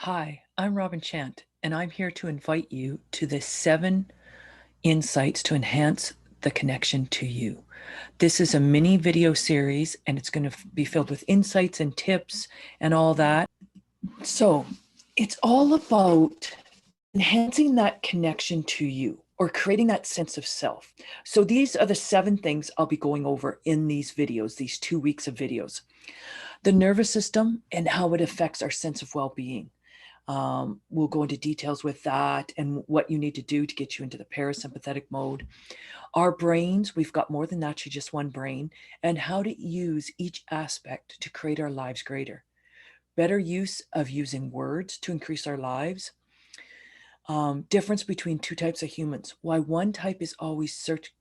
Hi, I'm Robin Chant, and I'm here to invite you to the 7 insights to enhance the connection to you. This is a mini video series, and it's going to be filled with insights and tips and all that. So it's all about enhancing that connection to you or creating that sense of self. So these are the 7 things I'll be going over in these videos, these 2 weeks of videos. The nervous system and how it affects our sense of well-being. We'll go into details with that and what you need to do to get you into the parasympathetic mode. Our brains, we've got more than actually just one brain, and how to use each aspect to create our lives greater. Better use of using words to increase our lives. Difference between 2 types of humans. Why one type is always searching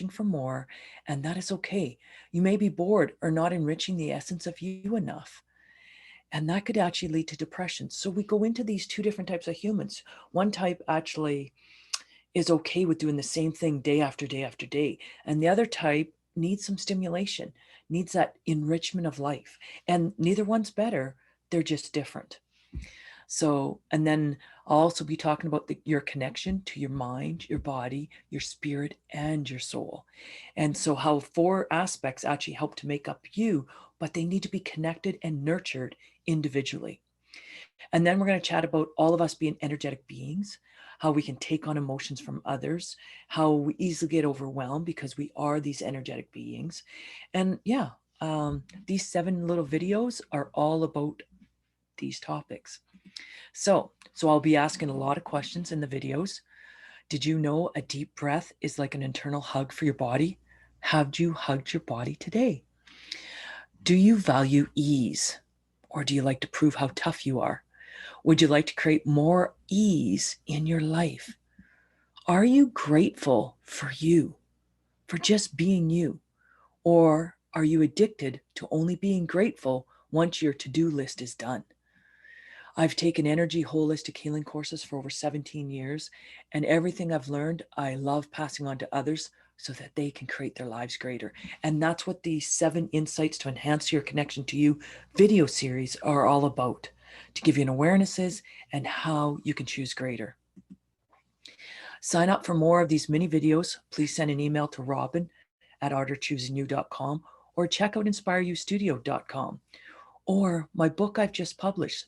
for more, and that is okay. You may be bored or not enriching the essence of you enough. And that could actually lead to depression. So we go into these 2 different types of humans. One type actually is okay with doing the same thing day after day after day. And the other type needs some stimulation, needs that enrichment of life. And neither one's better, they're just different. So, and then I'll also be talking about your connection to your mind, your body, your spirit, and your soul. And so how 4 aspects actually help to make up you, but they need to be connected and nurtured individually. And then we're going to chat about all of us being energetic beings, how we can take on emotions from others, how we easily get overwhelmed because we are these energetic beings. And yeah, these 7 little videos are all about these topics. So I'll be asking a lot of questions in the videos. Did you know a deep breath is like an internal hug for your body? Have you hugged your body today? Do you value ease? Or do you like to prove how tough you are? Would you like to create more ease in your life? Are you grateful for you, for just being you? Or are you addicted to only being grateful once your to-do list is done? I've taken energy holistic healing courses for over 17 years, and everything I've learned, I love passing on to others so that they can create their lives greater. And that's what the 7 insights to enhance your connection to you video series are all about, to give you an awarenesses and how you can choose greater. Sign up for more of these mini videos. Please send an email to robin@artofchoosingyou.com or check out inspireyoustudio.com or my book I've just published,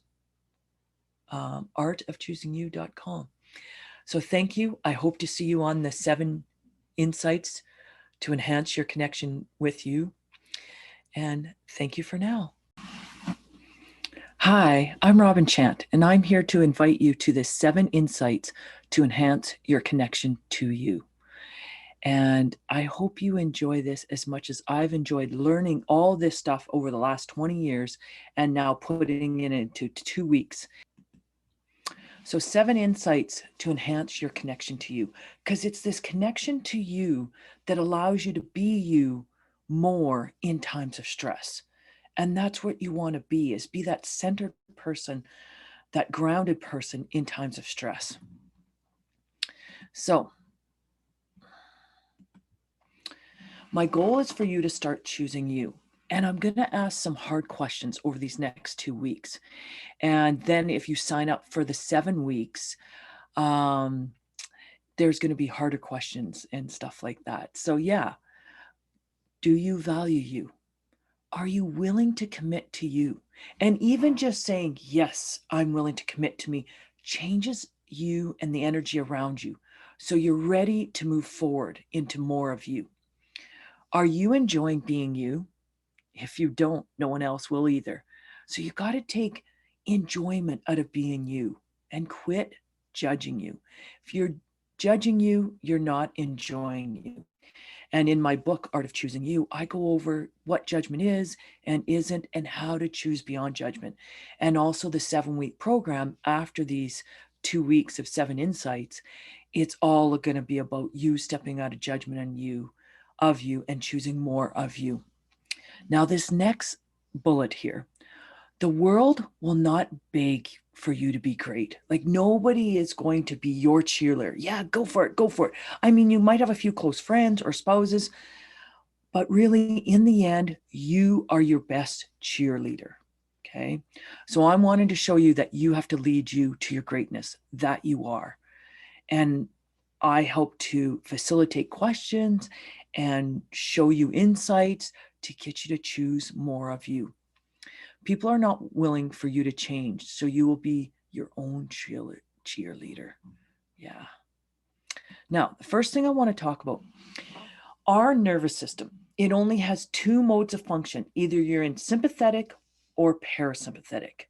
artofchoosingyou.com. So thank you. I hope to see you on the 7 insights to enhance your connection with you. And thank you for now. Hi, I'm Robin Chant, and I'm here to invite you to the 7 insights to enhance your connection to you. And I hope you enjoy this as much as I've enjoyed learning all this stuff over the last 20 years and now putting it into 2 weeks. So 7 insights to enhance your connection to you, because it's this connection to you that allows you to be you more in times of stress. And that's what you want to be, is be that centered person, that grounded person in times of stress. So my goal is for you to start choosing you. And I'm going to ask some hard questions over these next 2 weeks. And then if you sign up for the 7 weeks, there's going to be harder questions and stuff like that. So yeah, do you value you? Are you willing to commit to you? And even just saying, yes, I'm willing to commit to me, changes you and the energy around you. So you're ready to move forward into more of you. Are you enjoying being you? If you don't, no one else will either. So you got to take enjoyment out of being you and quit judging you. If you're judging you, you're not enjoying you. And in my book, Art of Choosing You, I go over what judgment is and isn't and how to choose beyond judgment. And also the 7-week program after these 2 weeks of 7 insights, it's all going to be about you stepping out of judgment on you, of you, and choosing more of you. Now, this next bullet here, the world will not beg for you to be great. Like, nobody is going to be your cheerleader. Yeah, go for it. Go for it. I mean, you might have a few close friends or spouses, but really in the end, you are your best cheerleader. Okay. So I'm wanting to show you that you have to lead you to your greatness, that you are. And I help to facilitate questions and show you insights to get you to choose more of you. People are not willing for you to change, so you will be your own cheerleader. Yeah. Now, the first thing I want to talk about, our nervous system, it only has two modes of function. Either you're in sympathetic or parasympathetic.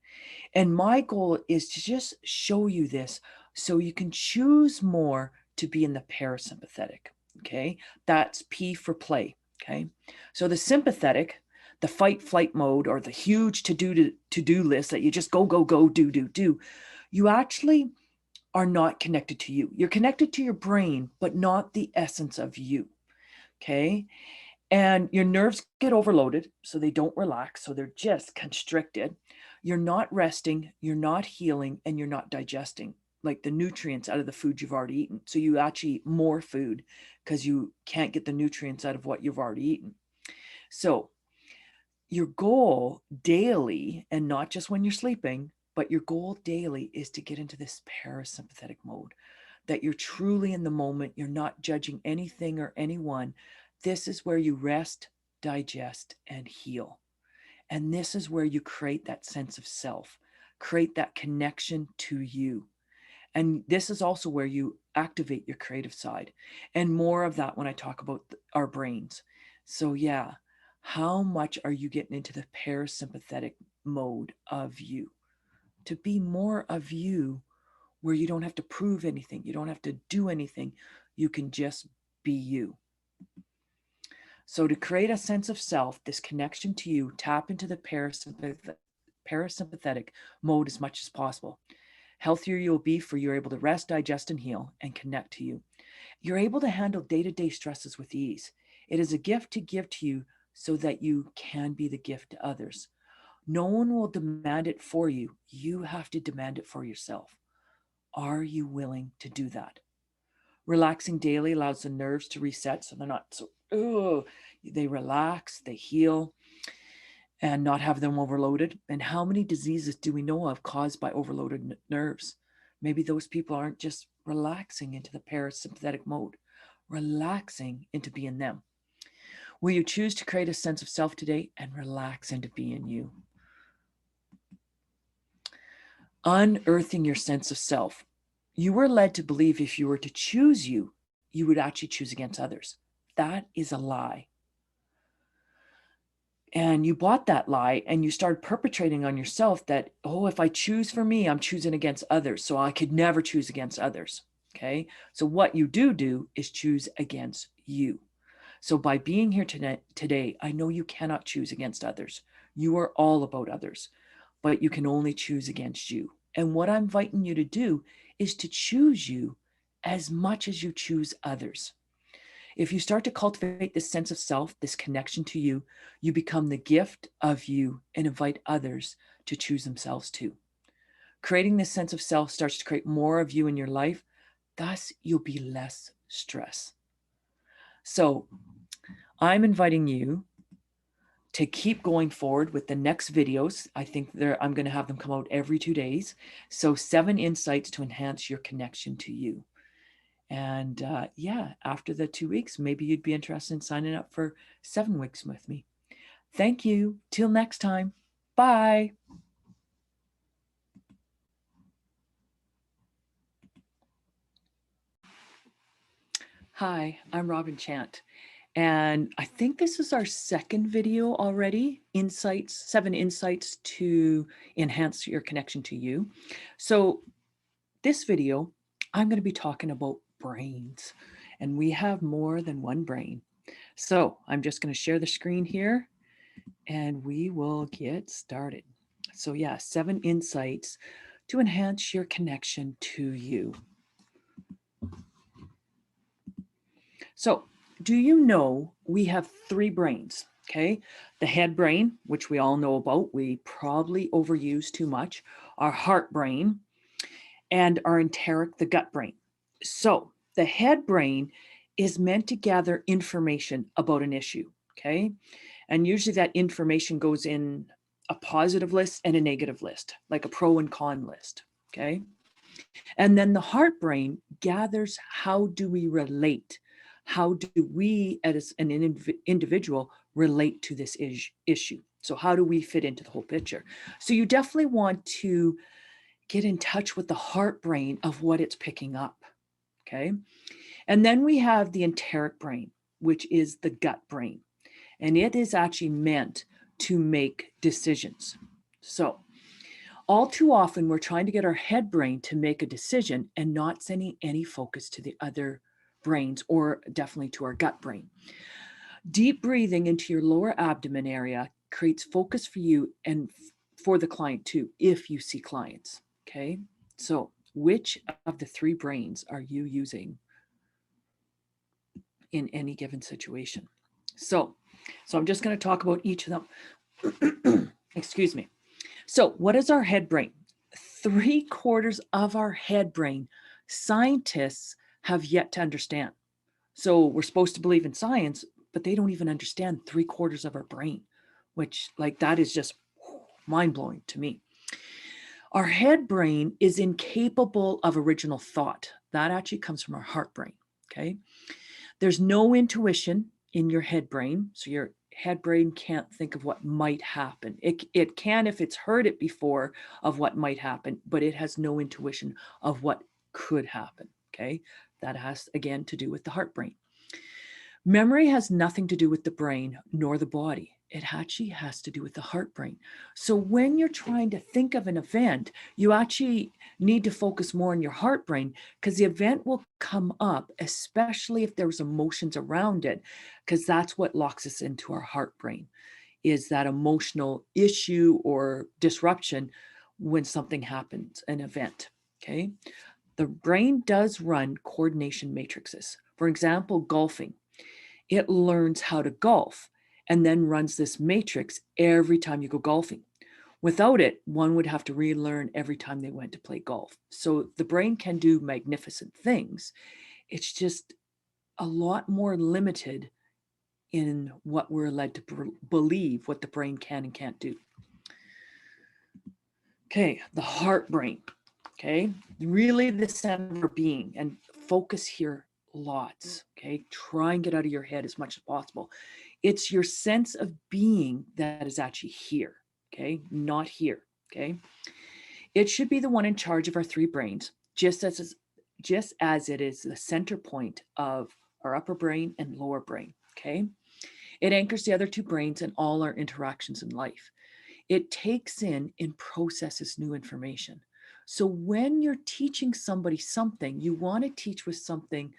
And my goal is to just show you this so you can choose more to be in the parasympathetic. Okay. That's P for play. Okay. So the sympathetic, the fight flight mode, or the huge to-do list that you just go, go, go, do, you actually are not connected to you. You're connected to your brain, but not the essence of you. Okay. And your nerves get overloaded, so they don't relax. So they're just constricted. You're not resting, you're not healing, and you're not digesting like the nutrients out of the food you've already eaten. So you actually eat more food because you can't get the nutrients out of what you've already eaten. So your goal daily, and not just when you're sleeping, but your goal daily is to get into this parasympathetic mode, that you're truly in the moment. You're not judging anything or anyone. This is where you rest, digest, and heal. And this is where you create that sense of self, create that connection to you. And this is also where you activate your creative side. And more of that when I talk about our brains. So, yeah, how much are you getting into the parasympathetic mode of you? To be more of you, where you don't have to prove anything, you don't have to do anything, you can just be you. So to create a sense of self, this connection to you, tap into the parasympathetic mode as much as possible. Healthier you'll be, for you're able to rest, digest, and heal and connect to you. You're able to handle day-to-day stresses with ease. It is a gift to give to you so that you can be the gift to others. No one will demand it for you. You have to demand it for yourself. Are you willing to do that? Relaxing daily allows the nerves to reset so they're not so, oh, they relax, they heal, and not have them overloaded. And how many diseases do we know of caused by overloaded nerves? Maybe those people aren't just relaxing into the parasympathetic mode, relaxing into being them. Will you choose to create a sense of self today and relax into being you? Unearthing your sense of self. You were led to believe if you were to choose you, you would actually choose against others. That is a lie. And you bought that lie and you started perpetrating on yourself that, oh, if I choose for me, I'm choosing against others. So I could never choose against others. Okay. So what you do is choose against you. So by being here today, I know you cannot choose against others. You are all about others, but you can only choose against you. And what I'm inviting you to do is to choose you as much as you choose others. If you start to cultivate this sense of self, this connection to you, you become the gift of you and invite others to choose themselves too. Creating this sense of self starts to create more of you in your life. Thus, you'll be less stress. So I'm inviting you to keep going forward with the next videos. I think I'm going to have them come out every 2 days. So 7 insights to enhance your connection to you. And yeah, after the 2 weeks, maybe you'd be interested in signing up for 7 weeks with me. Thank you. Till next time. Bye. Hi, I'm Robin Chant. And I think this is our second video already, 7 insights to enhance your connection to you. So this video, I'm going to be talking about brains, and we have more than one brain. So I'm just going to share the screen here and we will get started. So yeah, 7 insights to enhance your connection to you. So do you know we have 3 brains? Okay, the head brain, which we all know about, we probably overuse too much, our heart brain, and our enteric, the gut brain. So the head brain is meant to gather information about an issue, okay? And usually that information goes in a positive list and a negative list, like a pro and con list. Okay. And then the heart brain gathers, how do we relate? How do we as an individual relate to this issue? So how do we fit into the whole picture? So you definitely want to get in touch with the heart brain of what it's picking up. Okay. And then we have the enteric brain, which is the gut brain. And it is actually meant to make decisions. So all too often, we're trying to get our head brain to make a decision and not sending any focus to the other brains, or definitely to our gut brain. Deep breathing into your lower abdomen area creates focus for you and for the client too, if you see clients. Okay. So, which of the three brains are you using in any given situation? So I'm just going to talk about each of them. Excuse me. So what is our head brain? 3/4 of our head brain, scientists have yet to understand. So we're supposed to believe in science, but they don't even understand 3/4 of our brain, which, like, that is just mind-blowing to me. Our head brain is incapable of original thought. That actually comes from our heart brain. Okay. There's no intuition in your head brain. So your head brain can't think of what might happen. It can, if it's heard it before, of what might happen, but it has no intuition of what could happen. Okay. That has, again, to do with the heart brain. Memory has nothing to do with the brain nor the body. It actually has to do with the heart brain. So when you're trying to think of an event, you actually need to focus more on your heart brain, because the event will come up, especially if there's emotions around it, because that's what locks us into our heart brain, is that emotional issue or disruption when something happens, an event. Okay. The brain does run coordination matrices. For example, golfing. It learns how to golf and then runs this matrix every time you go golfing. Without it, one would have to relearn every time they went to play golf. So the brain can do magnificent things. It's just a lot more limited in what we're led to believe what the brain can and can't do. Okay, the heart brain. Okay, really the center of being, and focus here lots. Okay, try and get out of your head as much as possible. It's your sense of being that is actually here. Okay, not here. Okay, it should be the one in charge of our three brains, just as it is the center point of our upper brain and lower brain. Okay, it anchors the other two brains and all our interactions in life. It takes in and processes new information. So when you're teaching somebody something, you want to teach with something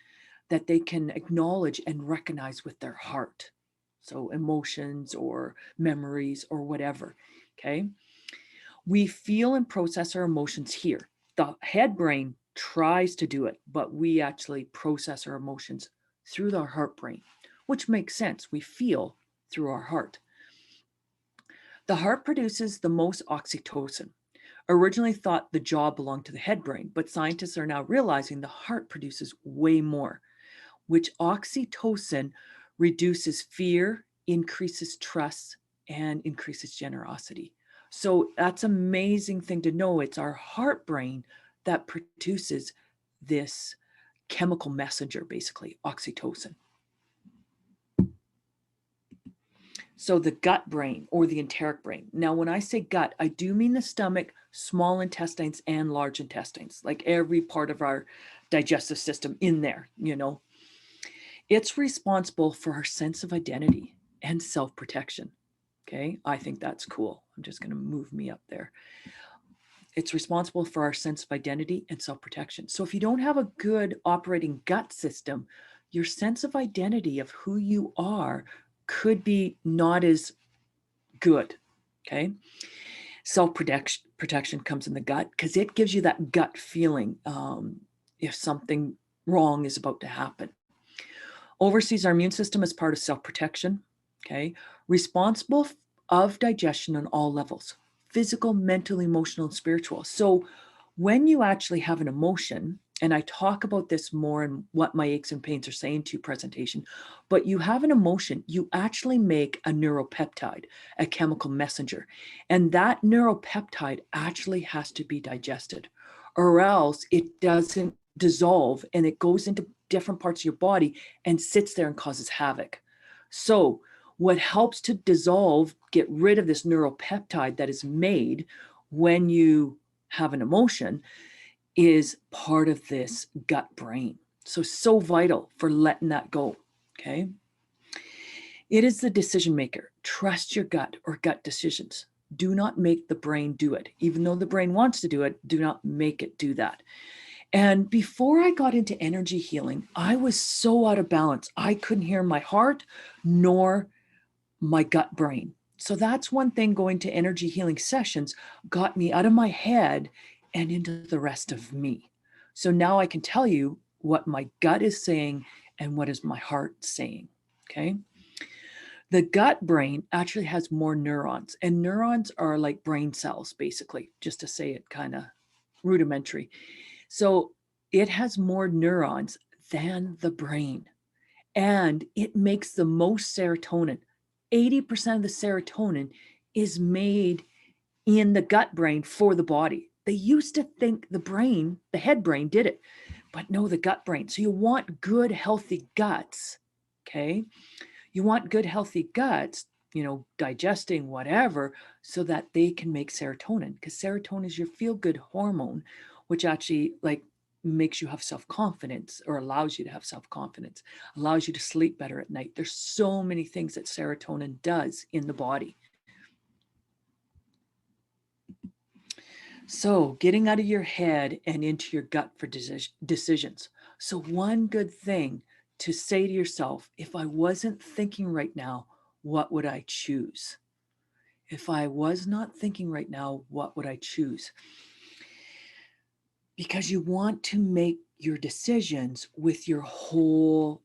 that they can acknowledge and recognize with their heart. So emotions or memories or whatever. Okay. We feel and process our emotions here. The head brain tries to do it, but we actually process our emotions through our heart brain, which makes sense. We feel through our heart. The heart produces the most oxytocin. Originally thought the jaw belonged to the head brain, but scientists are now realizing the heart produces way more, which oxytocin reduces fear, increases trust, and increases generosity. So that's an amazing thing to know. It's our heart brain that produces this chemical messenger, basically, oxytocin. So the gut brain, or the enteric brain. Now, when I say gut, I do mean the stomach, small intestines, and large intestines, like every part of our digestive system in there, It's responsible for our sense of identity and self-protection. Okay, I think that's cool. I'm just going to move me up there. It's responsible for our sense of identity and self-protection. So if you don't have a good operating gut system, your sense of identity of who you are could be not as good. Okay. Self-protection comes in the gut because it gives you that gut feeling if something wrong is about to happen. Oversees our immune system as part of self-protection. Okay. Responsible of digestion on all levels: physical, mental, emotional, and spiritual. So when you actually have an emotion And I talk about this more in what my aches and pains are saying to you presentation, but you have an emotion, you actually make a neuropeptide, a chemical messenger. And that neuropeptide actually has to be digested, or else it doesn't dissolve and it goes into different parts of your body and sits there and causes havoc. So what helps to dissolve, get rid of this neuropeptide that is made when you have an emotion, is part of this gut brain. So vital for letting that go. Okay. It is the decision maker. Trust your gut or gut decisions. Do not make the brain do it. Even though the brain wants to do it, do not make it do that. And before I got into energy healing, I was so out of balance. I couldn't hear my heart nor my gut brain. So that's one thing. Going to energy healing sessions got me out of my head and into the rest of me. So now I can tell you what my gut is saying and what is my heart saying. Okay. The gut brain actually has more neurons, and neurons are like brain cells, basically, just to say it kind of rudimentary. So it has more neurons than the brain, and it makes the most serotonin. 80% of the serotonin is made in the gut brain for the body. They used to think the brain, the head brain, did it, but no, the gut brain. So you want good, healthy guts. Okay. You want good, healthy guts, digesting whatever, so that they can make serotonin, because serotonin is your feel good hormone, which actually like makes you have self-confidence, or allows you to have self-confidence, allows you to sleep better at night. There's so many things that serotonin does in the body. So getting out of your head and into your gut for decisions. So one good thing to say to yourself, if I wasn't thinking right now, what would I choose? If I was not thinking right now, what would I choose? Because you want to make your decisions with your whole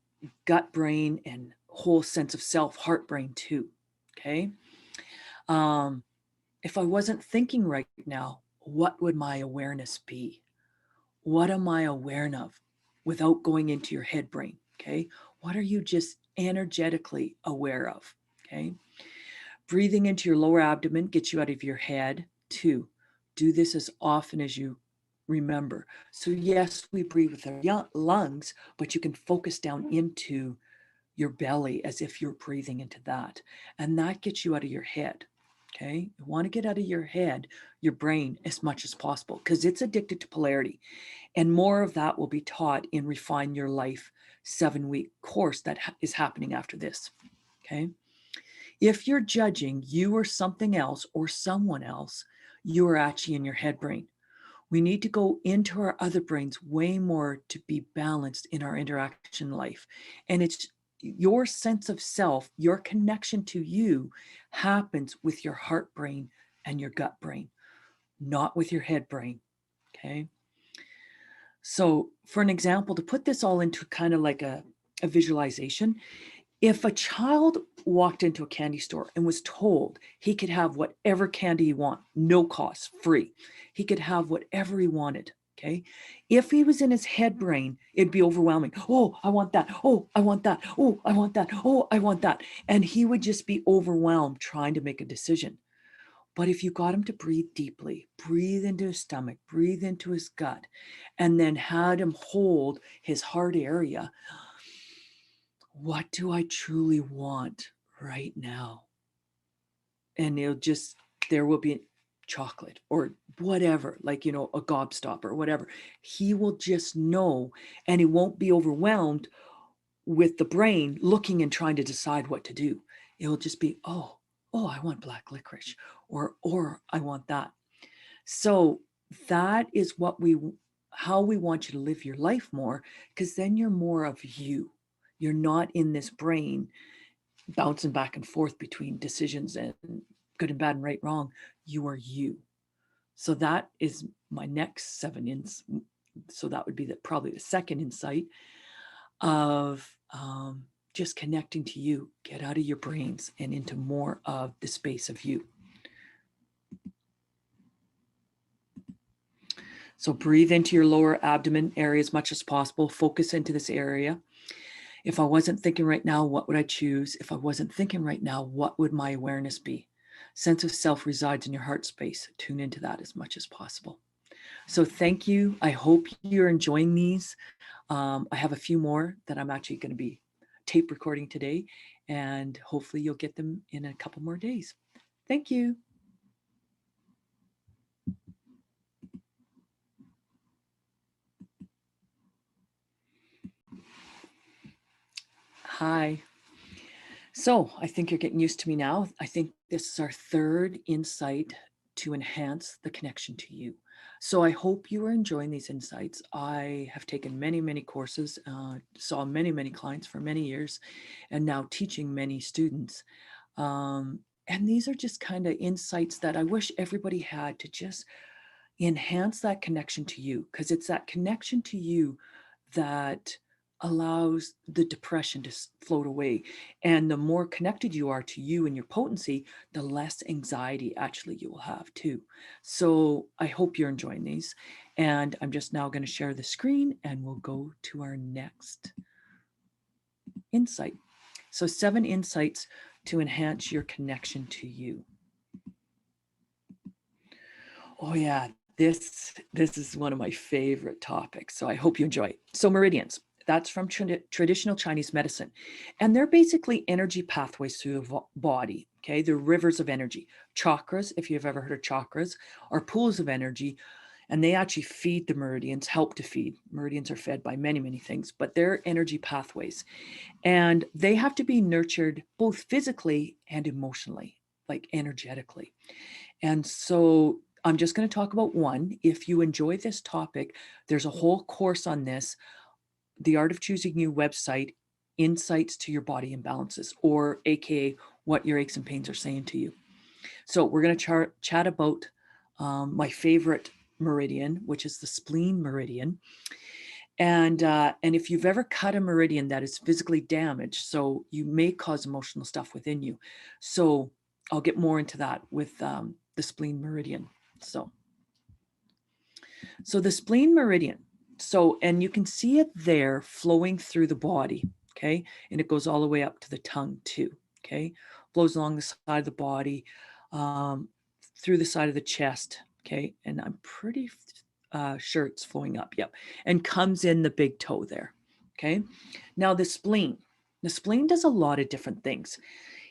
gut brain and whole sense of self, heart brain too. Okay. If I wasn't thinking right now, what would my awareness be? What am I aware of without going into your head brain? Okay. What are you just energetically aware of? Okay. Breathing into your lower abdomen gets you out of your head. 2, do this as often as you remember. So yes, we breathe with our lungs, but you can focus down into your belly as if you're breathing into that. And that gets you out of your head. Okay. You want to get out of your head, your brain, as much as possible, because it's addicted to polarity. And more of that will be taught in Refine Your Life 7-week course that is happening after this. Okay. If you're judging you or something else or someone else, you are actually in your head brain. We need to go into our other brains way more to be balanced in our interaction life. And it's your sense of self, your connection to you happens with your heart brain and your gut brain, not with your head brain. Okay. So, for an example, to put this all into kind of like a visualization, if a child walked into a candy store and was told he could have whatever candy he want, no cost, free, he could have whatever he wanted. Okay. If he was in his head brain, it'd be overwhelming. Oh, I want that. Oh, I want that. Oh, I want that. Oh, I want that. And he would just be overwhelmed trying to make a decision. But if you got him to breathe deeply, breathe into his stomach, breathe into his gut, and then had him hold his heart area, what do I truly want right now? And there will be chocolate or whatever, like, a gobstopper or whatever. He will just know, and he won't be overwhelmed with the brain looking and trying to decide what to do. It'll just be, oh, I want black licorice, or I want that. So that is how we want you to live your life more, because then you're more of you. You're not in this brain bouncing back and forth between decisions and good and bad and right, wrong. You are you. So that is my next 7 so that would be probably the second insight of just connecting to you. Get out of your brains and into more of the space of you. So breathe into your lower abdomen area as much as possible. Focus into this area. If I wasn't thinking right now, what would I choose? If I wasn't thinking right now, what would my awareness be? Sense of self resides in your heart space. Tune into that as much as possible. So thank you. I hope you're enjoying these. I have a few more that I'm actually going to be tape recording today, and hopefully you'll get them in a couple more days. Thank you. Hi. So I think you're getting used to me now. I think this is our third insight to enhance the connection to you. So I hope you are enjoying these insights. I have taken many, many courses, saw many, many clients for many years, and now teaching many students. And these are just kind of insights that I wish everybody had to just enhance that connection to you, because it's that connection to you that allows the depression to float away. And the more connected you are to you and your potency, the less anxiety actually you will have too. So I hope you're enjoying these. And I'm just now going to share the screen and we'll go to our next insight. So 7 insights to enhance your connection to you. Oh yeah, this is one of my favorite topics. So I hope you enjoy it. So meridians, that's from traditional Chinese medicine. And they're basically energy pathways through the body. Okay, they're rivers of energy. Chakras, if you've ever heard of chakras, are pools of energy, and they actually feed the meridians, help to feed. Meridians are fed by many, many things, but they're energy pathways. And they have to be nurtured both physically and emotionally, like energetically. And so I'm just going to talk about one. If you enjoy this topic, there's a whole course on this, the Art of Choosing You website, Insights to Your Body Imbalances, or AKA what your aches and pains are saying to you. So we're going to chat about my favorite meridian, which is the spleen meridian. And if you've ever cut a meridian that is physically damaged, so you may cause emotional stuff within you. So I'll get more into that with the spleen meridian. So the spleen meridian. So, and you can see it there flowing through the body. Okay. And it goes all the way up to the tongue too. Okay. Flows along the side of the body, through the side of the chest. Okay. And I'm pretty sure it's flowing up. Yep. And comes in the big toe there. Okay. Now the spleen does a lot of different things.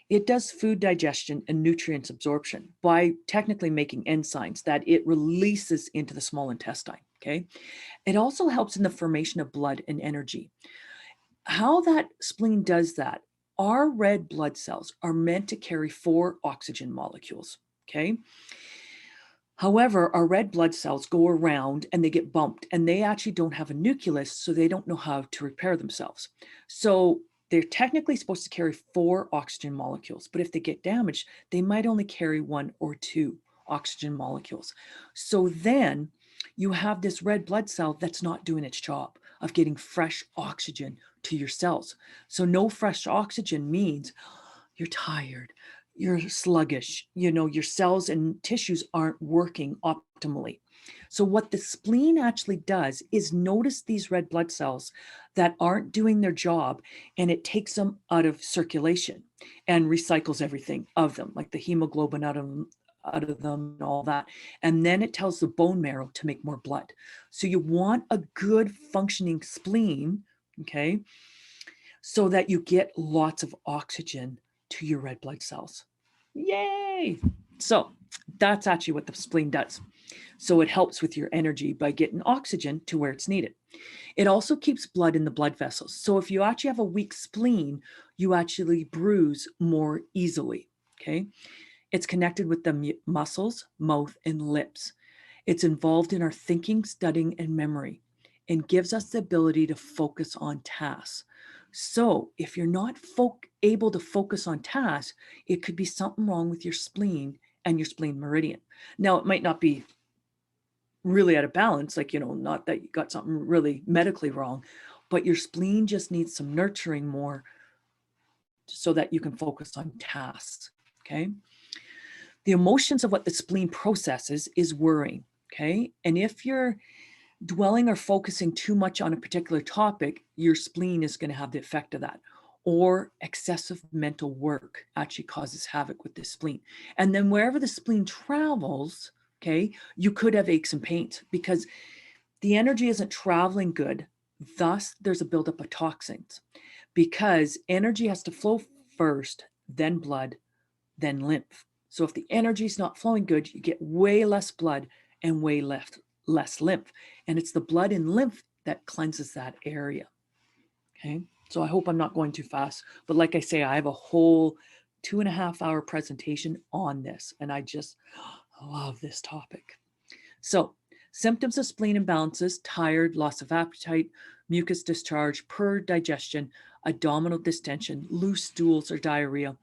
It does food digestion and nutrients absorption by technically making enzymes that it releases into the small intestine. Okay. It also helps in the formation of blood and energy. How that spleen does that, our red blood cells are meant to carry 4 oxygen molecules. Okay. However, our red blood cells go around and they get bumped, and they actually don't have a nucleus, so they don't know how to repair themselves. So they're technically supposed to carry 4 oxygen molecules, but if they get damaged, they might only carry 1 or 2 oxygen molecules. So then you have this red blood cell that's not doing its job of getting fresh oxygen to your cells. So no fresh oxygen means you're tired, you're sluggish, your cells and tissues aren't working optimally. So what the spleen actually does is notice these red blood cells that aren't doing their job, and it takes them out of circulation and recycles everything of them, like the hemoglobin out of them and all that. And then it tells the bone marrow to make more blood. So you want a good functioning spleen, okay, so that you get lots of oxygen to your red blood cells. Yay! So that's actually what the spleen does. So it helps with your energy by getting oxygen to where it's needed. It also keeps blood in the blood vessels. So if you actually have a weak spleen, you actually bruise more easily. Okay. It's connected with the muscles, mouth, and lips. It's involved in our thinking, studying, and memory, and gives us the ability to focus on tasks. So if you're not able to focus on tasks, it could be something wrong with your spleen and your spleen meridian. Now, it might not be really out of balance, like, not that you got something really medically wrong, but your spleen just needs some nurturing more so that you can focus on tasks. Okay. The emotions of what the spleen processes is worrying. Okay. And if you're dwelling or focusing too much on a particular topic, your spleen is going to have the effect of that. Or excessive mental work actually causes havoc with the spleen. And then wherever the spleen travels, okay, you could have aches and pains because the energy isn't traveling good. Thus, there's a buildup of toxins because energy has to flow first, then blood, then lymph. So if the energy is not flowing good, you get way less blood and way less lymph. And it's the blood and lymph that cleanses that area. Okay. So I hope I'm not going too fast. But like I say, I have a whole 2.5 hour presentation on this. And I just love this topic. So symptoms of spleen imbalances: tired, loss of appetite, mucus discharge, poor digestion, abdominal distension, loose stools or diarrhea,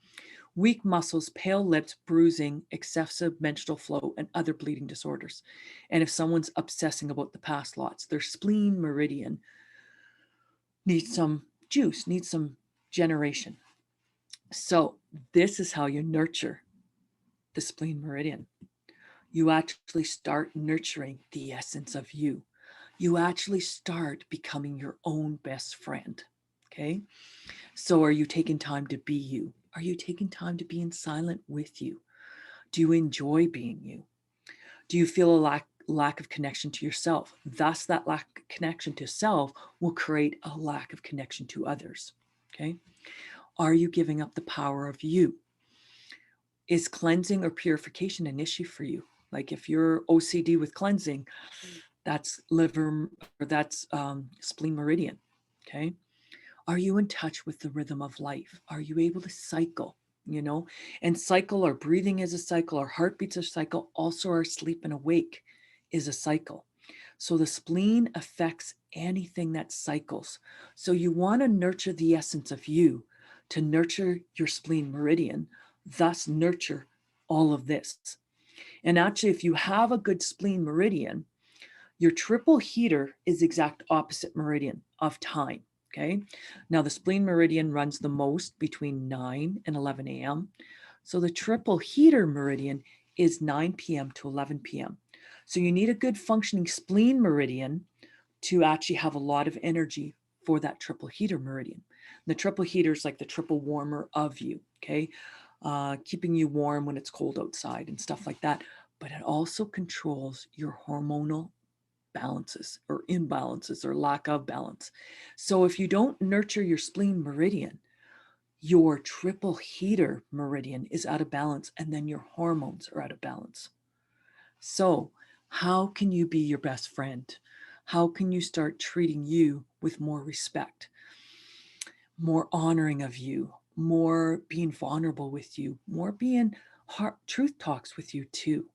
weak muscles, pale lips, bruising, excessive menstrual flow, and other bleeding disorders. And if someone's obsessing about the past lots, their spleen meridian needs some juice, needs some generation. So this is how you nurture the spleen meridian. You actually start nurturing the essence of you. You actually start becoming your own best friend. Okay. So are you taking time to be you? Are you taking time to be in silent with you? Do you enjoy being you? Do you feel a lack of connection to yourself? Thus, that lack of connection to self will create a lack of connection to others. Okay. Are you giving up the power of you? Is cleansing or purification an issue for you? Like if you're OCD with cleansing, that's liver, or that's spleen meridian. Okay. Are you in touch with the rhythm of life? Are you able to cycle? And cycle, our breathing is a cycle, our heartbeats are a cycle, also our sleep and awake is a cycle. So the spleen affects anything that cycles. So you want to nurture the essence of you to nurture your spleen meridian, thus nurture all of this. And actually, if you have a good spleen meridian, your triple heater is exact opposite meridian of time. Okay. Now the spleen meridian runs the most between 9 and 11 a.m. So the triple heater meridian is 9 p.m. to 11 p.m. So you need a good functioning spleen meridian to actually have a lot of energy for that triple heater meridian. The triple heater is like the triple warmer of you. Okay. Keeping you warm when it's cold outside and stuff like that. But it also controls your hormonal balances or imbalances or lack of balance. So if you don't nurture your spleen meridian, your triple heater meridian is out of balance, and then your hormones are out of balance. So how can you be your best friend? How can you start treating you with more respect, more honoring of you, more being vulnerable with you, more being truth talks with you too?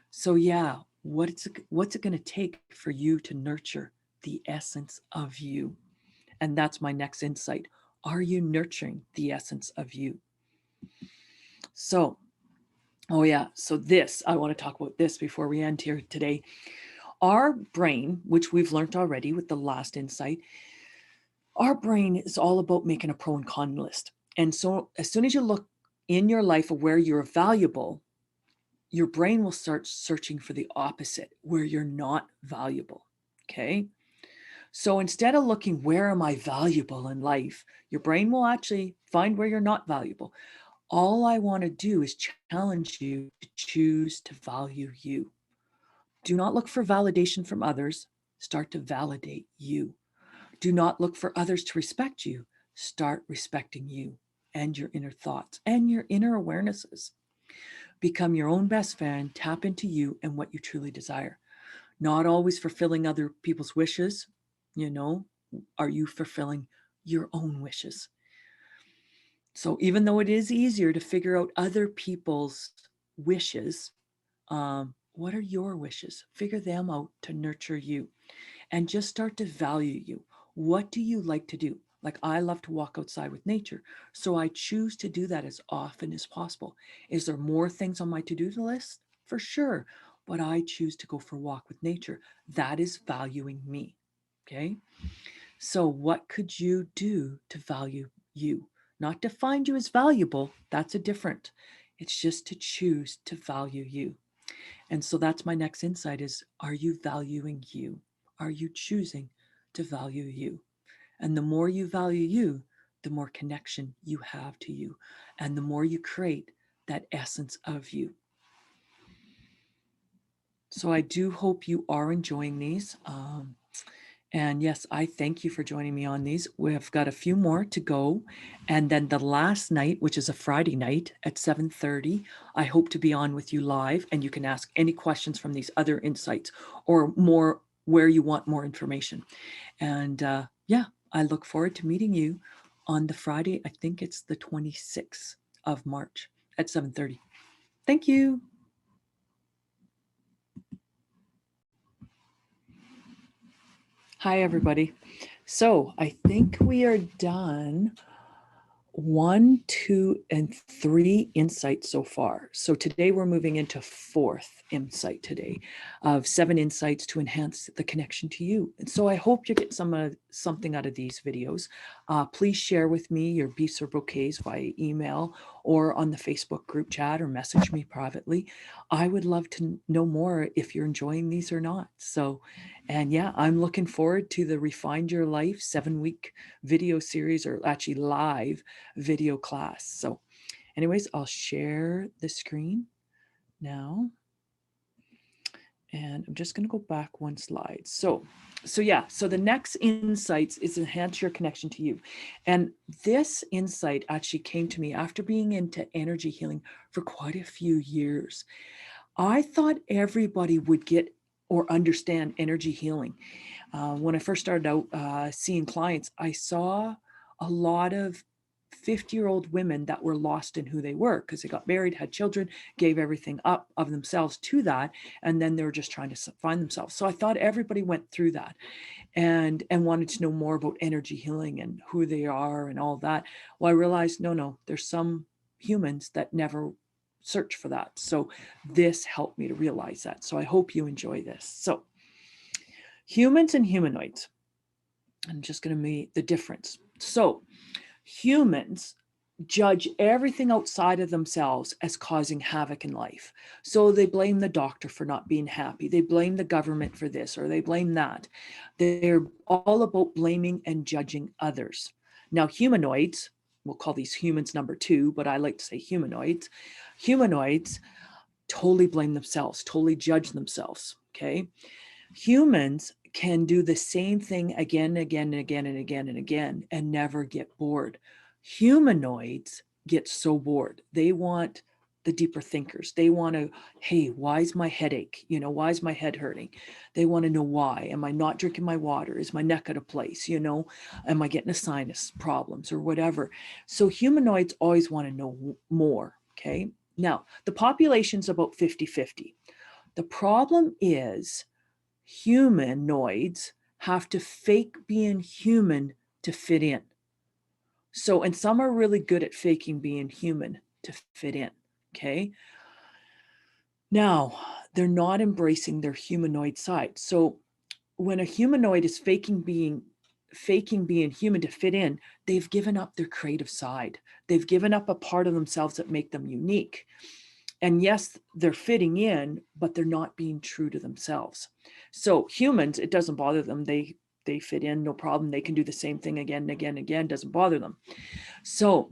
So yeah, what's it going to take for you to nurture the essence of you? And that's my next insight. Are you nurturing the essence of you? So, oh yeah, so this, I want to talk about this before we end here today. Our brain, which we've learned already with the last insight, our brain is all about making a pro and con list. And so as soon as you look in your life of where you're valuable, your brain will start searching for the opposite, where you're not valuable. Okay. So instead of looking, where am I valuable in life? Your brain will actually find where you're not valuable. All I want to do is challenge you to choose to value you. Do not look for validation from others. Start to validate you. Do not look for others to respect you. Start respecting you and your inner thoughts and your inner awarenesses. Become your own best friend. Tap into you and what you truly desire. Not always fulfilling other people's wishes. Are you fulfilling your own wishes? So even though it is easier to figure out other people's wishes, what are your wishes? Figure them out to nurture you and just start to value you. What do you like to do? Like I love to walk outside with nature. So I choose to do that as often as possible. Is there more things on my to-do list? For sure. But I choose to go for a walk with nature. That is valuing me. Okay. So what could you do to value you? Not to find you as valuable. That's a different. It's just to choose to value you. And so that's my next insight is, are you valuing you? Are you choosing to value you? And the more you value you, the more connection you have to you, and the more you create that essence of you. So I do hope you are enjoying these. And yes, I thank you for joining me on these. We've got a few more to go. And then the last night, which is a Friday night at 7:30, I hope to be on with you live, and you can ask any questions from these other insights or more where you want more information. And yeah, I look forward to meeting you on the Friday. I think it's the 26th of March at 7:30. Thank you. Hi, everybody. So I think we are done 1, 2, and 3 insights so far. So today we're moving into 4th insight today of 7 insights to enhance the connection to you. And so I hope you get something out of these videos. Please share with me your beefs or bouquets via email or on the Facebook group chat, or message me privately. I would love to know more if you're enjoying these or not. So, and yeah, I'm looking forward to the Refined Your Life 7-week video series, or actually live video class. So anyways, I'll share the screen now. And I'm just going to go back one slide. So yeah, so the next insights is enhance your connection to you. And this insight actually came to me after being into energy healing for quite a few years. I thought everybody would get or understand energy healing. When I first started out seeing clients, I saw a lot of 50-year-old women that were lost in who they were because they got married, had children, gave everything up of themselves to that, and then they were just trying to find themselves. So I thought everybody went through that and wanted to know more about energy healing and who they are and all that. Well, I realized, no, there's some humans that never search for that. So this helped me to realize that. So I hope you enjoy this. So humans and humanoids. I'm just going to make the difference. So humans judge everything outside of themselves as causing havoc in life. So they blame the doctor for not being happy. They blame the government for this, or they blame that. They're all about blaming and judging others. Now, humanoids, we'll call these humans number 2, but I like to say humanoids. Humanoids totally blame themselves, totally judge themselves. Okay. Humans can do the same thing again and again and again and again and again and never get bored. Humanoids get so bored. They want the deeper thinkers. They want to, hey, why is my headache? Why is my head hurting? They want to know why. Am I not drinking my water? Is my neck out of place? Am I getting a sinus problems or whatever? So humanoids always want to know more. Okay. Now, the population's about 50-50. The problem is humanoids have to fake being human to fit in. So, and some are really good at faking being human to fit in. Okay. Now, they're not embracing their humanoid side. So, when a humanoid is faking being human to fit in, they've given up their creative side. They've given up a part of themselves that make them unique. And yes, they're fitting in, but they're not being true to themselves. So humans, it doesn't bother them. They fit in, no problem. They can do the same thing again and again and again. Doesn't bother them. So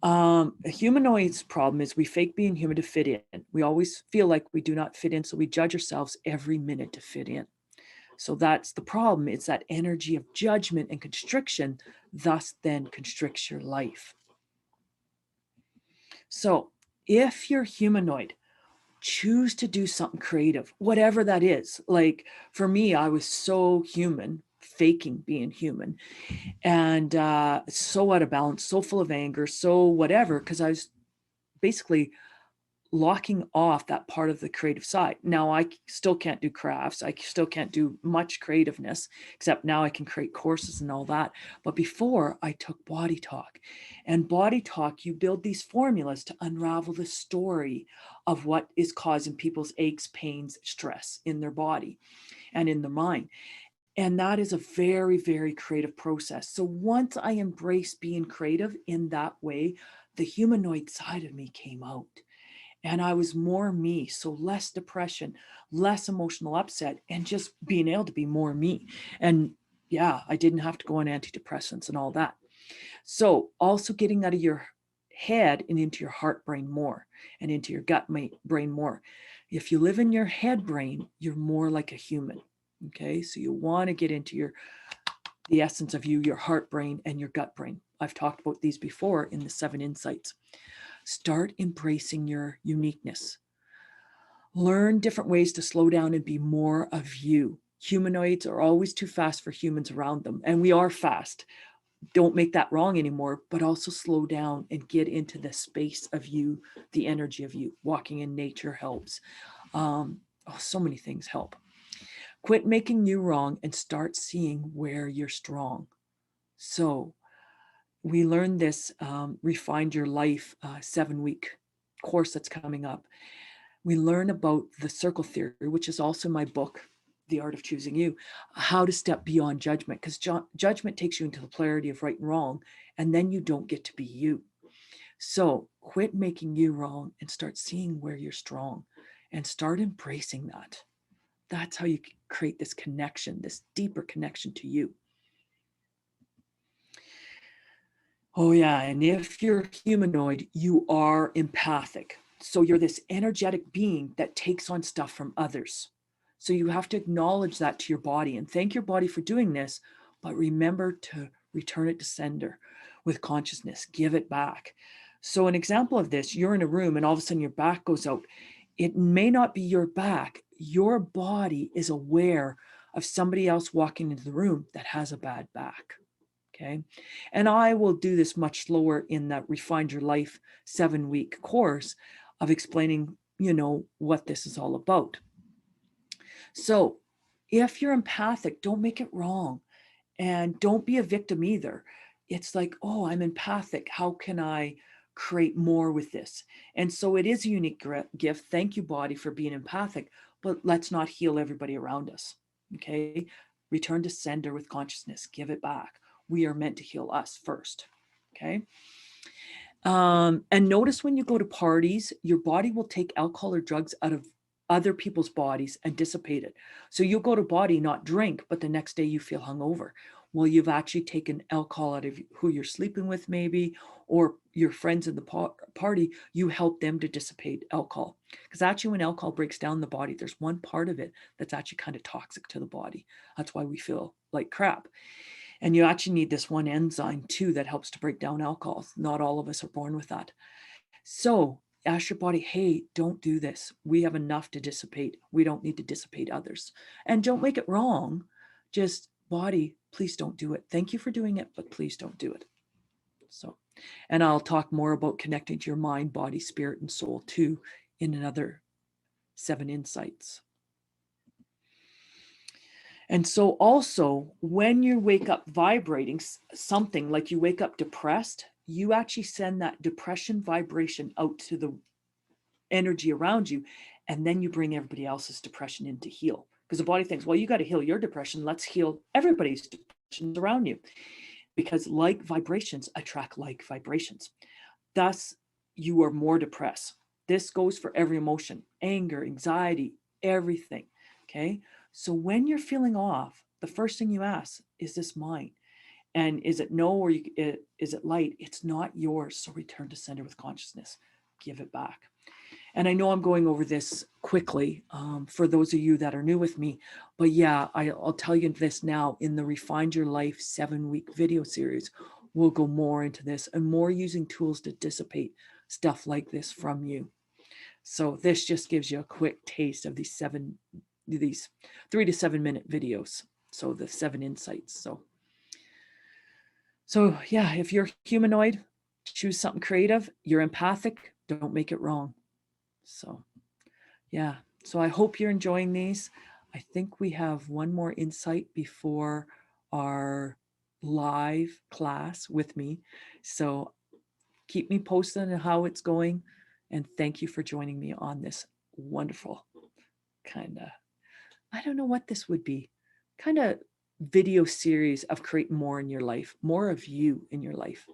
a humanoid's problem is we fake being human to fit in. We always feel like we do not fit in, so we judge ourselves every minute to fit in. So that's the problem. It's that energy of judgment and constriction, thus then constricts your life. So if you're humanoid, choose to do something creative, whatever that is. Like for me, I was so human, faking being human, and so out of balance, so full of anger, so whatever, because I was basically locking off that part of the creative side. Now I still can't do crafts. I still can't do much creativeness, except now I can create courses and all that. But before, I took body talk. And body talk, you build these formulas to unravel the story of what is causing people's aches, pains, stress in their body and in their mind. And that is a very, very creative process. So once I embraced being creative in that way, the humanoid side of me came out. and I was more me. So less depression, less emotional upset, and just being able to be more me. And yeah, I didn't have to go on antidepressants and all that. So also getting out of your head and into your heart brain more, and into your gut brain more. If you live in your head brain, you're more like a human. Okay, so you want to get into the essence of you, your heart brain and your gut brain. I've talked about these before in the 7 insights. Start embracing your uniqueness. Learn different ways to slow down and be more of you. Humanoids are always too fast for humans around them, and we are fast. Don't make that wrong anymore, but also slow down and get into the space of you, the energy of you. Walking in nature helps. So many things help. Quit making you wrong and start seeing where you're strong. So we learned this Refined Your Life 7-week course that's coming up. We learn about the circle theory, which is also my book, The Art of Choosing You, how to step beyond judgment, because judgment takes you into the polarity of right and wrong, and then you don't get to be you. So quit making you wrong and start seeing where you're strong and start embracing that. That's how you create this connection, this deeper connection to you. Oh, yeah. And if you're humanoid, you are empathic. So you're this energetic being that takes on stuff from others. So you have to acknowledge that to your body and thank your body for doing this. But remember to return it to sender with consciousness, give it back. So, an example of this, you're in a room and all of a sudden your back goes out. It may not be your back, your body is aware of somebody else walking into the room that has a bad back. Okay. And I will do this much slower in that Refined Your Life 7-week course of explaining, what this is all about. So if you're empathic, don't make it wrong and don't be a victim either. It's like, oh, I'm empathic. How can I create more with this? And so it is a unique gift. Thank you, body, for being empathic, but let's not heal everybody around us. Okay. Return to sender with consciousness, give it back. We are meant to heal us first. Okay. And notice when you go to parties, your body will take alcohol or drugs out of other people's bodies and dissipate it. So you'll go to body, not drink, but the next day you feel hungover. Well, you've actually taken alcohol out of who you're sleeping with, maybe, or your friends in the party, you help them to dissipate alcohol. Because actually, when alcohol breaks down the body, there's one part of it that's actually kind of toxic to the body. That's why we feel like crap. And you actually need this one enzyme too that helps to break down alcohol. Not all of us are born with that. So ask your body, hey, don't do this. We have enough to dissipate. We don't need to dissipate others. And don't make it wrong. Just body, please don't do it. Thank you for doing it, but please don't do it. So, and I'll talk more about connecting to your mind, body, spirit, and soul too in another 7 insights. And so also when you wake up vibrating something, like you wake up depressed, you actually send that depression vibration out to the energy around you. And then you bring everybody else's depression in to heal. Because the body thinks, well, you got to heal your depression. Let's heal everybody's depression around you. Because like vibrations attract like vibrations. Thus, you are more depressed. This goes for every emotion, anger, anxiety, everything. Okay. So when you're feeling off, the first thing you ask, is this mine? And is it no, or is it light? It's not yours. So return to sender with consciousness, give it back. And I know I'm going over this quickly for those of you that are new with me, but yeah, I'll tell you this now. In the Refined Your Life 7-week video series, we'll go more into this and more using tools to dissipate stuff like this from you. So this just gives you a quick taste of these 3 to 7 minute videos. So the 7 insights. So yeah, if you're humanoid, choose something creative. You're empathic, don't make it wrong. So yeah, so I hope you're enjoying these. I think we have one more insight before our live class with me. So keep me posted on how it's going. And thank you for joining me on this wonderful kind of, I don't know what this would be, kind of video series of creating more in your life, more of you in your life.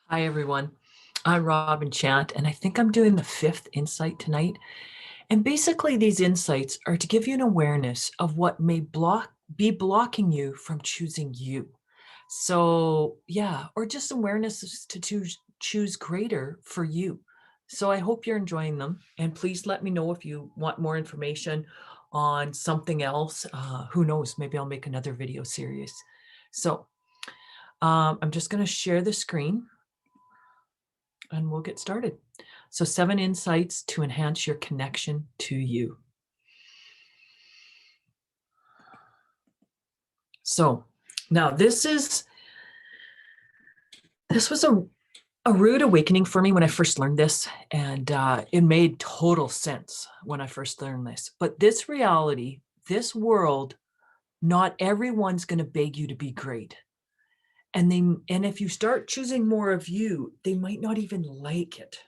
Hi, everyone. I'm Robin Chant, and I think I'm doing the fifth insight tonight. And basically, these insights are to give you an awareness of what may be blocking you from choosing you. So, yeah, or just awareness to choose greater for you. So, I hope you're enjoying them. And please let me know if you want more information on something else. Who knows? Maybe I'll make another video series. So, I'm just going to share the screen and we'll get started. So 7 insights to enhance your connection to you. So now this was a rude awakening for me when I first learned this, and it made total sense when I first learned this. But this reality, this world, not everyone's going to beg you to be great. And if you start choosing more of you, they might not even like it,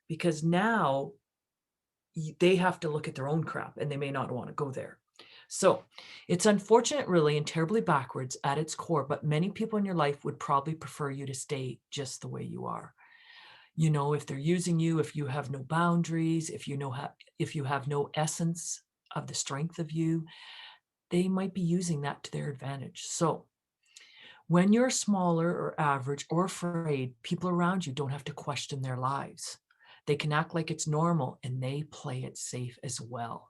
because now they have to look at their own crap and they may not want to go there. So it's unfortunate, really, and terribly backwards at its core, but many people in your life would probably prefer you to stay just the way you are. You know, if they're using you, if you have no boundaries, if you have no essence of the strength of you, they might be using that to their advantage. So when you're smaller or average or afraid, people around you don't have to question their lives. They can act like it's normal and they play it safe as well.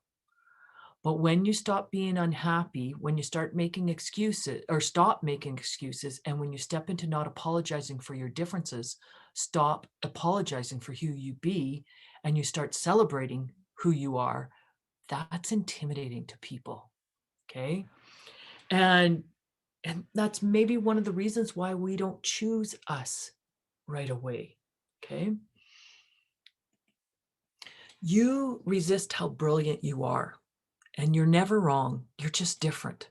But when you stop being unhappy, when you start making excuses or stop making excuses, and when you step into not apologizing for your differences, stop apologizing for who you be, and you start celebrating who you are, that's intimidating to people. Okay. And that's maybe one of the reasons why we don't choose us right away. Okay. You resist how brilliant you are, and you're never wrong. You're just different.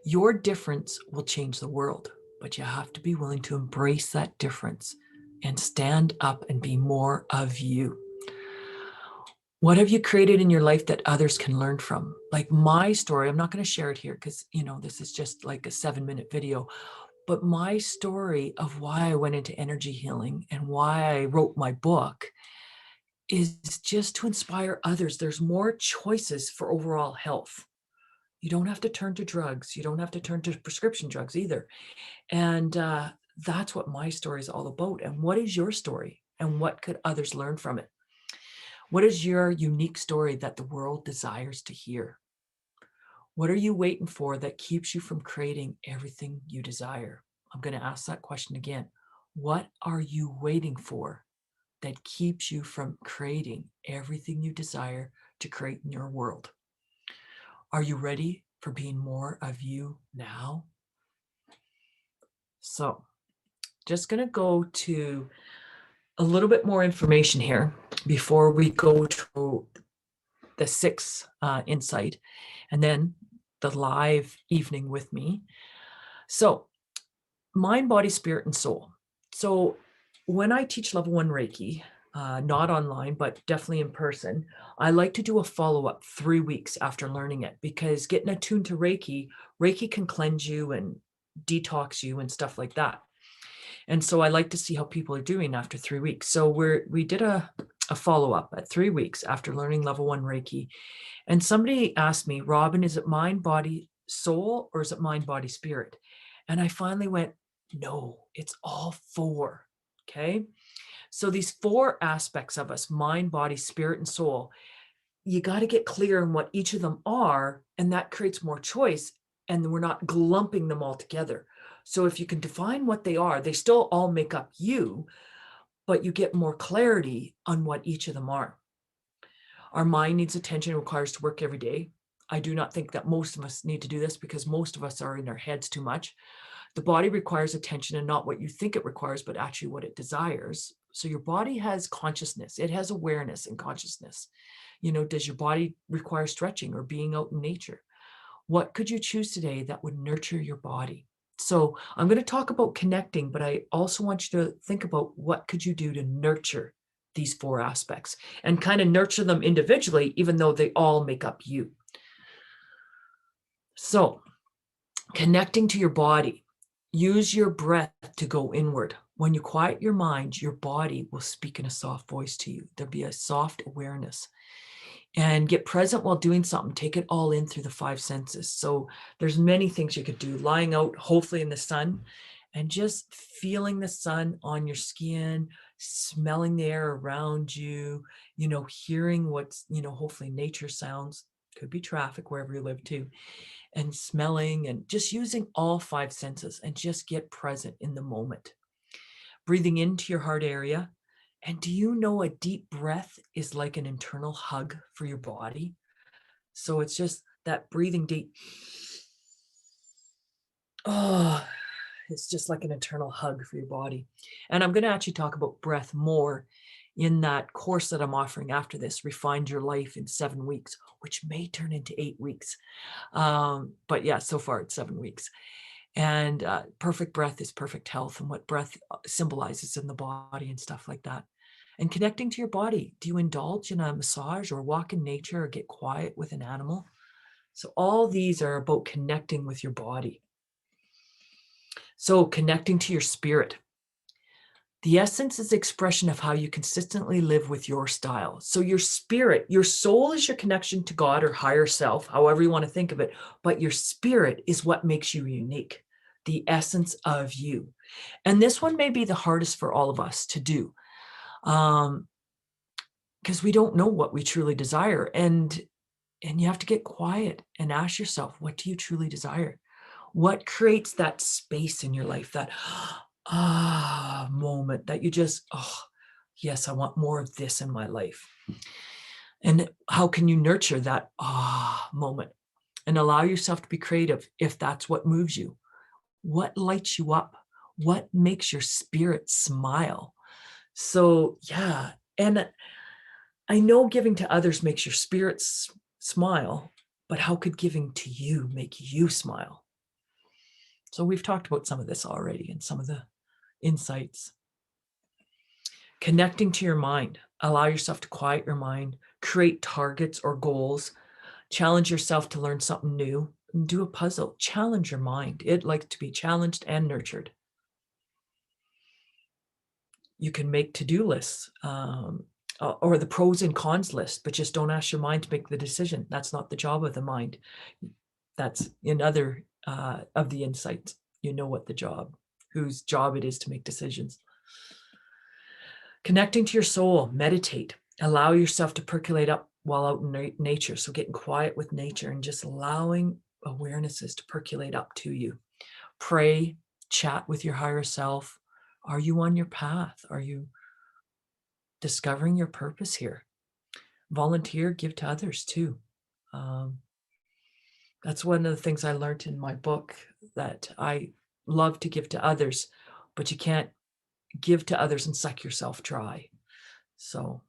Your difference will change the world, but you have to be willing to embrace that difference and stand up and be more of you. What have you created in your life that others can learn from? Like my story, I'm not going to share it here because, this is just like a 7-minute video. But my story of why I went into energy healing and why I wrote my book is just to inspire others. There's more choices for overall health. You don't have to turn to drugs. You don't have to turn to prescription drugs either. And that's what my story is all about. And what is your story? And what could others learn from it? What is your unique story that the world desires to hear? What are you waiting for that keeps you from creating everything you desire? I'm going to ask that question again. What are you waiting for that keeps you from creating everything you desire to create in your world? Are you ready for being more of you now? So, just going to go to a little bit more information here before we go to the sixth insight and then the live evening with me. So, mind, body, spirit, and soul. So when I teach level 1 Reiki, not online, but definitely in person, I like to do a follow-up 3 weeks after learning it, because getting attuned to Reiki can cleanse you and detox you and stuff like that. And so I like to see how people are doing after 3 weeks. So we did a follow-up at 3 weeks after learning level 1 Reiki. And somebody asked me, Robin, is it mind, body, soul, or is it mind, body, spirit? And I finally went, no, it's all 4. Okay. So these 4 aspects of us, mind, body, spirit, and soul, you got to get clear on what each of them are. And that creates more choice. And we're not glumping them all together. So if you can define what they are, they still all make up you, but you get more clarity on what each of them are. Our mind needs attention and requires to work every day. I do not think that most of us need to do this because most of us are in our heads too much. The body requires attention, and not what you think it requires, but actually what it desires. So your body has consciousness. It has awareness and consciousness. Does your body require stretching or being out in nature? What could you choose today that would nurture your body? So I'm going to talk about connecting, but I also want you to think about what could you do to nurture these 4 aspects and kind of nurture them individually, even though they all make up you. So connecting to your body, use your breath to go inward. When you quiet your mind, your body will speak in a soft voice to you. There'll be a soft awareness. And get present while doing something. Take it all in through the five senses. So there's many things you could do. Lying out, hopefully in the sun, and just feeling the sun on your skin, smelling the air around you, hearing what's, hopefully nature sounds, could be traffic wherever you live too, and smelling, and just using all five senses, and just get present in the moment. Breathing into your heart area. And do you know a deep breath is like an internal hug for your body? So it's just that breathing deep. Oh, it's just like an internal hug for your body. And I'm going to actually talk about breath more in that course that I'm offering after this, Refined Your Life in 7 weeks, which may turn into 8 weeks. But yeah, so far it's 7 weeks. And perfect breath is perfect health, and what breath symbolizes in the body and stuff like that. And connecting to your body. Do you indulge in a massage or walk in nature or get quiet with an animal? So all these are about connecting with your body. So connecting to your spirit. The essence is the expression of how you consistently live with your style. So your spirit, your soul is your connection to God or higher self, however you want to think of it. But your spirit is what makes you unique, the essence of you. And this one may be the hardest for all of us to do, because we don't know what we truly desire. And you have to get quiet and ask yourself, what do you truly desire? What creates that space in your life, that moment that you just, yes, I want more of this in my life. And how can you nurture that moment and allow yourself to be creative if that's what moves you? What lights you up? What makes your spirit smile? So, yeah. And I know giving to others makes your spirit smile, but how could giving to you make you smile? So we've talked about some of this already and some of the insights. Connecting to your mind. Allow yourself to quiet your mind, create targets or goals, challenge yourself to learn something new, and do a puzzle. Challenge your mind. It likes to be challenged and nurtured. You can make to-do lists or the pros and cons list, but just don't ask your mind to make the decision. That's not the job of the mind. That's in other of the insights. You know what whose job it is to make decisions. Connecting to your soul, meditate. Allow yourself to percolate up while out in nature. So getting quiet with nature and just allowing awarenesses to percolate up to you. Pray, chat with your higher self. Are you on your path? Are you discovering your purpose here? Volunteer, give to others too. That's one of the things I learned in my book, that I love to give to others, but you can't give to others and suck yourself dry. So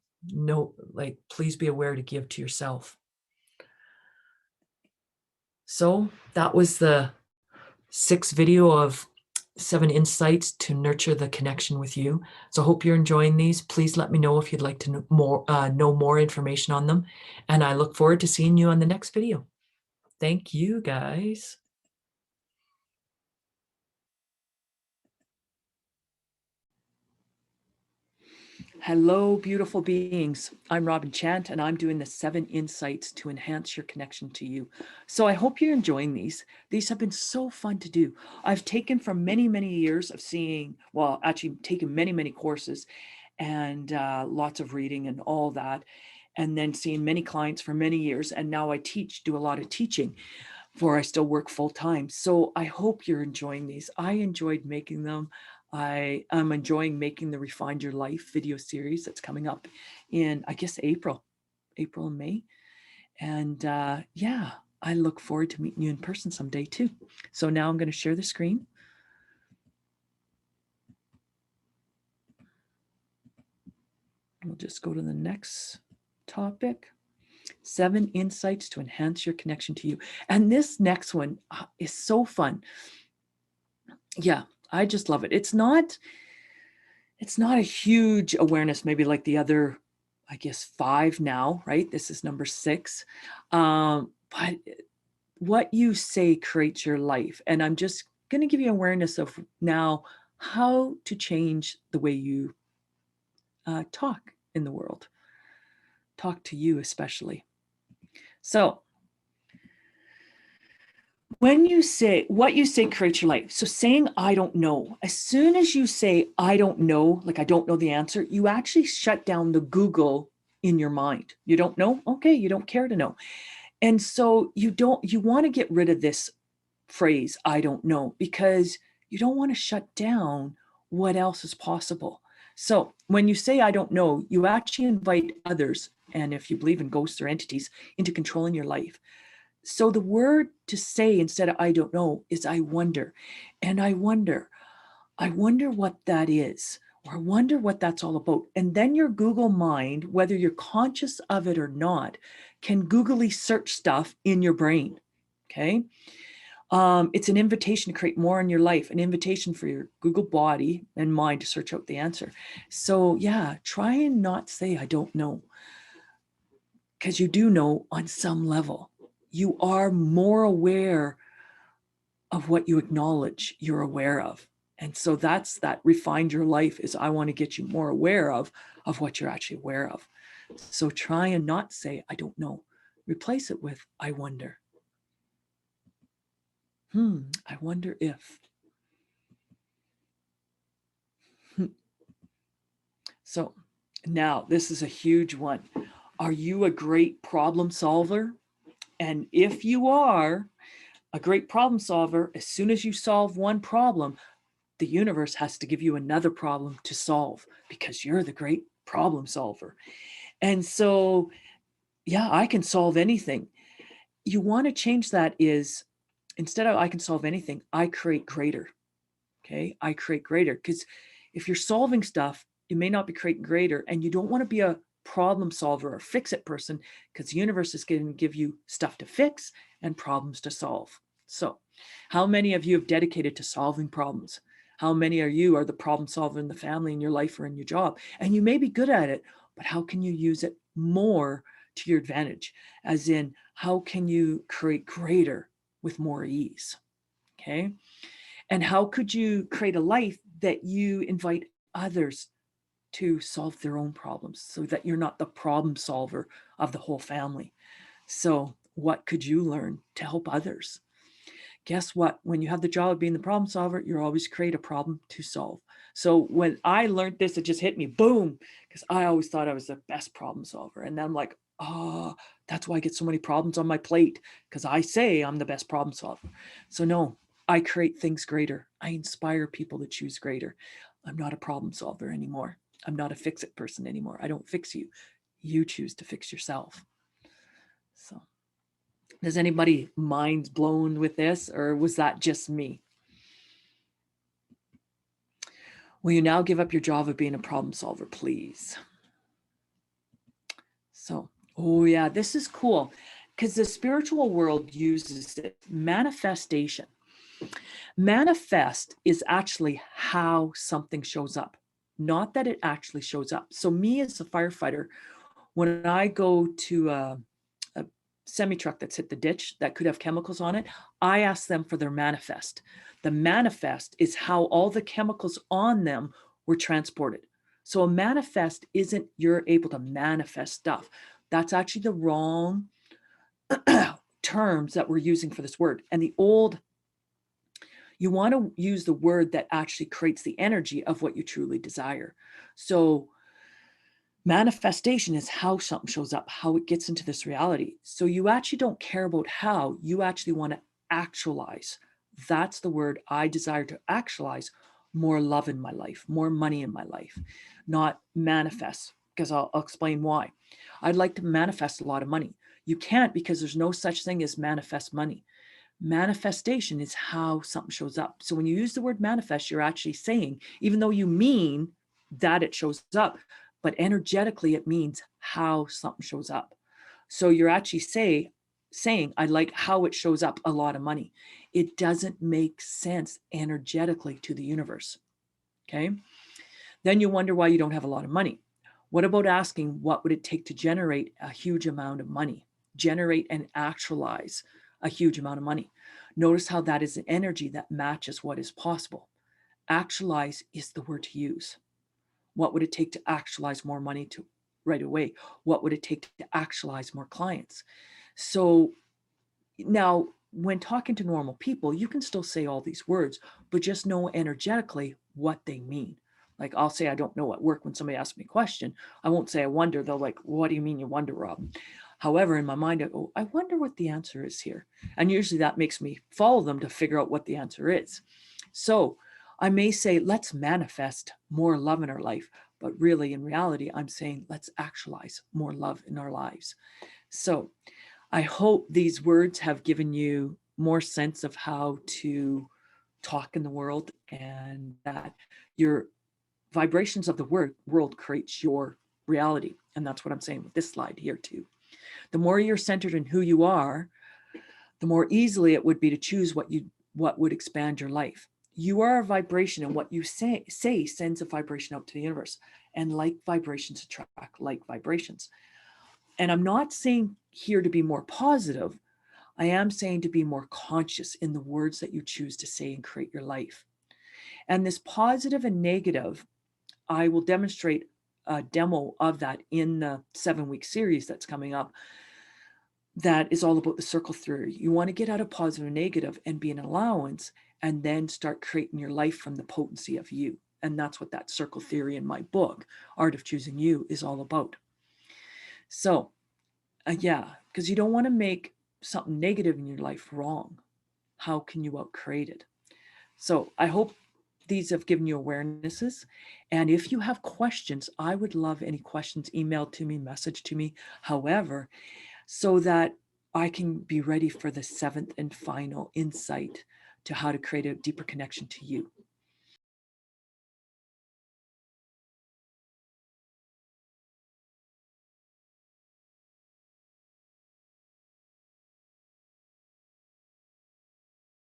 please be aware to give to yourself. So that was the 6th video of 7 insights to nurture the connection with you. So hope you're enjoying these. Please let me know if you'd like to know more information on them. And I look forward to seeing you on the next video. Thank you, guys. Hello, beautiful beings. I'm Robin Chant, and I'm doing the 7 insights to enhance your connection to you. So I hope you're enjoying these. These have been so fun to do. I've taken from many, many years of taken many, many courses and lots of reading and all that, and then seeing many clients for many years. And now I do a lot of teaching, for I still work full time. So I hope you're enjoying these. I enjoyed making them. I am enjoying making the Refined Your Life video series that's coming up in, I guess, April and May. And yeah, I look forward to meeting you in person someday too. So now I'm going to share the screen. We'll just go to the next topic. 7 insights to enhance your connection to you. And this next one is so fun. Yeah, I just love it. It's not a huge awareness, maybe like the other, I guess, 5 now, right? This is number 6. But what you say creates your life. And I'm just going to give you awareness of now how to change the way you talk in the world, talk to you especially. So when you say what you say creates your life. So saying I don't know, as soon as you say I don't know, like I don't know the answer, you actually shut down the Google in your mind. You don't know? Okay, you don't care to know. And so you want to get rid of this phrase I don't know, because you don't want to shut down what else is possible. So when you say I don't know, you actually invite others, and if you believe in ghosts or entities, into controlling your life. So the word to say instead of I don't know is I wonder. And I wonder what that is, or I wonder what that's all about. And then your Google mind, whether you're conscious of it or not, can googly search stuff in your brain. Okay. It's an invitation to create more in your life, an invitation for your Google body and mind to search out the answer. So yeah, try and not say I don't know, because you do know on some level. You are more aware of what you acknowledge you're aware of. And so that's that refined your life is I want to get you more aware of what you're actually aware of. So try and not say, I don't know. Replace it with, I wonder. I wonder if. So now this is a huge one. Are you a great problem solver? And if you are a great problem solver, as soon as you solve one problem, the universe has to give you another problem to solve because you're the great problem solver. And so, yeah, I can solve anything. You want to change that is instead of I can solve anything, I create greater. Okay. I create greater, because if you're solving stuff, you may not be creating greater, and you don't want to be a problem solver or fix it person, because the universe is going to give you stuff to fix and problems to solve. So how many of you have dedicated to solving problems? How many of you are the problem solver in the family, in your life, or in your job? And you may be good at it, but how can you use it more to your advantage? As in, how can you create greater with more ease? Okay. And how could you create a life that you invite others to solve their own problems, so that you're not the problem solver of the whole family? So what could you learn to help others? Guess what? When you have the job of being the problem solver, you always create a problem to solve. So when I learned this, it just hit me, boom, because I always thought I was the best problem solver. And then I'm like, oh, that's why I get so many problems on my plate, because I say I'm the best problem solver. So no, I create things greater. I inspire people to choose greater. I'm not a problem solver anymore. I'm not a fix-it person anymore. I don't fix you. You choose to fix yourself. So does anybody mind blown with this, or was that just me? Will you now give up your job of being a problem solver, please? So, oh yeah, this is cool, because the spiritual world uses it. Manifestation. Manifest is actually how something shows up, not that it actually shows up. So me as a firefighter, when I go to a semi truck that's hit the ditch that could have chemicals on it, I ask them for their manifest. The manifest is how all the chemicals on them were transported. So a manifest isn't you're able to manifest stuff. That's actually the wrong terms that we're using for this word. And the old, you want to use the word that actually creates the energy of what you truly desire. So manifestation is how something shows up, how it gets into this reality. So you actually don't care about how, you actually want to actualize. That's the word. I desire to actualize more love in my life, more money in my life, not manifest, because I'll explain why. I'd like to manifest a lot of money. You can't, because there's no such thing as manifest money. Manifestation is how something shows up. So when you use the word manifest, you're actually saying, even though you mean that it shows up, but energetically it means how something shows up. So you're actually saying, I like how it shows up, a lot of money. It doesn't make sense energetically to the universe. Okay. Then you wonder why you don't have a lot of money. What about asking, what would it take to generate a huge amount of money? Generate and actualize a huge amount of money. Notice how that is an energy that matches what is possible. Actualize is the word to use. What would it take to actualize more money to right away? What would it take to actualize more clients? So now, when talking to normal people, you can still say all these words, but just know energetically what they mean. Like I'll say I don't know at work when somebody asks me a question. I won't say I wonder. They'll like, what do you mean you wonder, Rob? However, in my mind, I go, I wonder what the answer is here. And usually that makes me follow them to figure out what the answer is. So I may say, let's manifest more love in our life. But really, in reality, I'm saying, let's actualize more love in our lives. So I hope these words have given you more sense of how to talk in the world, and that your vibrations of the world creates your reality. And that's what I'm saying with this slide here too. The more you're centered in who you are, the more easily it would be to choose what would expand your life. You are a vibration, and what you say sends a vibration out to the universe. And like vibrations attract like vibrations. And I'm not saying here to be more positive. I am saying to be more conscious in the words that you choose to say and create your life. And this positive and negative, I will demonstrate a demo of that in the 7-week series that's coming up. That is all about the circle theory. You want to get out of positive and negative and be an allowance, and then start creating your life from the potency of you. And that's what that circle theory in my book, Art of Choosing You, is all about. So, yeah, because you don't want to make something negative in your life wrong. How can you outcreate it? So I hope these have given you awarenesses. And if you have questions, I would love any questions emailed to me, message to me, however, so that I can be ready for the 7th and final insight to how to create a deeper connection to you.